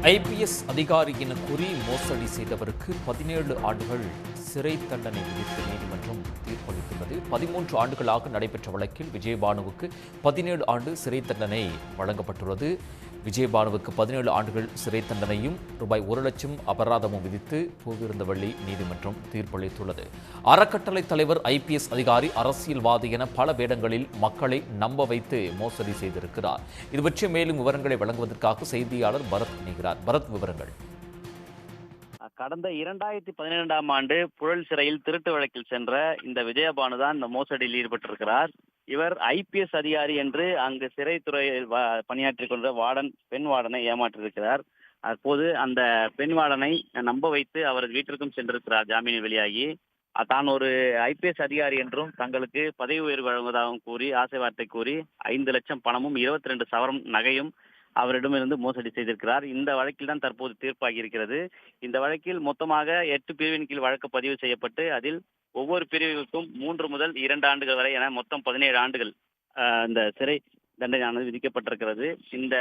IPS அதிகாரி என கூறி மோசடி செய்தவருக்கு 17 ஆண்டுகள் சிறை தண்டனை விதித்து நீதிமன்றம் தீர்ப்பளித்துள்ளது. 13 ஆண்டுகளாக நடைபெற்ற வழக்கில் விஜயபானுவுக்கு 17 ஆண்டு சிறை தண்டனை வழங்கப்பட்டுள்ளது. விஜயபானுவுக்கு 17 ஆண்டுகள் சிறை தண்டனையும் ரூபாய் 1 லட்சம் அபராதமும் விதித்து பூவிருந்தவள்ளி நீதிமன்றம் தீர்ப்பளித்துள்ளது. அறக்கட்டளை தலைவர் ஐபிஎஸ் அதிகாரி அரசியல்வாதி என பல வேடங்களில் மக்களை நம்ப வைத்து மோசடி செய்திருக்கிறார். இது பற்றிய மேலும் விவரங்களை வழங்குவதற்காக செய்தியாளர் பரத் இணைகிறார். பரத், விவரங்கள். கடந்த 2012ஆம் ஆண்டு புழல் சிறையில் திருட்டு வழக்கில் சென்ற இந்த விஜயபானு தான் இந்த மோசடியில் ஈடுபட்டிருக்கிறார். இவர் ஐபிஎஸ் அதிகாரி என்று அங்கு சிறைத்துறையில் பணியாற்றிக் கொண்ட பெண் வார்டனை ஏமாற்றியிருக்கிறார். அப்போது அந்த பெண் வார்டனை நம்ப வைத்து அவரது வீட்டிற்கும் சென்றிருக்கிறார். ஜாமீனில் வெளியாகி தான் ஒரு ஐபிஎஸ் அதிகாரி என்றும் தங்களுக்கு பதவி உயர்வு வழங்குவதாகவும் கூறி ஆசை வார்த்தை கூறி 5 லட்சம் பணமும் 22 சவரம் நகையும் அவரிடமிருந்து மோசடி செய்திருக்கிறார். இந்த வழக்கில் தான் தற்போது தீர்ப்பாகி இருக்கிறது. இந்த வழக்கில் மொத்தமாக 8 பிரிவின் கீழ் வழக்கு பதிவு செய்யப்பட்டு அதில் ஒவ்வொரு பிரிவுக்கும் 3 முதல் 2 ஆண்டுகள் வரை என மொத்தம் 17 ஆண்டுகள் இந்த சிறை தண்டனையானது விதிக்கப்பட்டிருக்கிறது. இந்த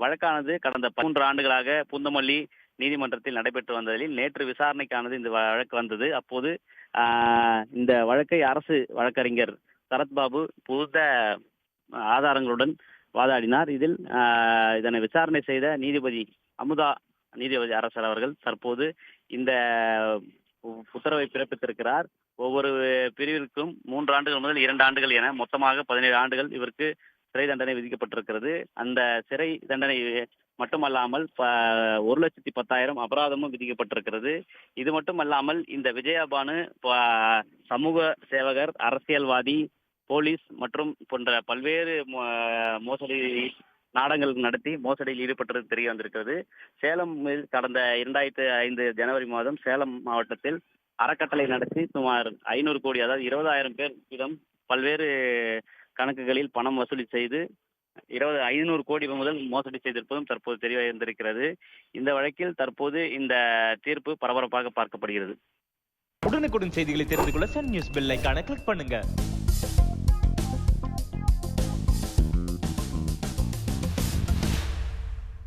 வழக்கானது கடந்த 13 ஆண்டுகளாக பூந்தமல்லி நீதிமன்றத்தில் நடைபெற்று வந்ததில் நேற்று விசாரணைக்கானது இந்த வழக்கு வந்தது. அப்போது இந்த வழக்கை அரசு வழக்கறிஞர் சரத்பாபு புத ஆதாரங்களுடன் வாதாடினார். இதில் இதனை விசாரணை செய்த நீதிபதி அமுதா நீதிபதி அரசர் அவர்கள் தற்போது இந்த உத்தரவை பிறப்பித்திருக்கிறார். ஒவ்வொரு பிரிவிற்கும் 3 ஆண்டுகள் முதல் 2 ஆண்டுகள் என மொத்தமாக 17 ஆண்டுகள் இவருக்கு சிறை தண்டனை விதிக்கப்பட்டிருக்கிறது. அந்த சிறை தண்டனை மட்டுமல்லாமல் 1,10,000 அபராதமும் விதிக்கப்பட்டிருக்கிறது. இது மட்டுமல்லாமல் இந்த விஜயபானு சமூக சேவகர், அரசியல்வாதி, போலீஸ் மற்றும் போன்ற பல்வேறு மோசடி நாடகங்கள் நடத்தி மோசடியில் ஈடுபட்டது தெரிய வந்திருக்கிறது. சேலம் கடந்த 2005 ஜனவரி மாதம் சேலம் மாவட்டத்தில் அறக்கட்டளை நடத்தி சுமார் 500 கோடி, அதாவது 20,000 பேரிடம் பல்வேறு கணக்குகளில் பணம் வசூலி செய்து 500 கோடி முதல் மோசடி செய்திருப்பதும் தற்போது தெரிய வந்திருக்கிறது. இந்த வழக்கில் தற்போது இந்த தீர்ப்பு பரபரப்பாக பார்க்கப்படுகிறது. உடனுக்குடன் செய்திகளை தெரிந்து கொள்ள சன் நியூஸ் பெல் ஐகானை கிளிக் பண்ணுங்க.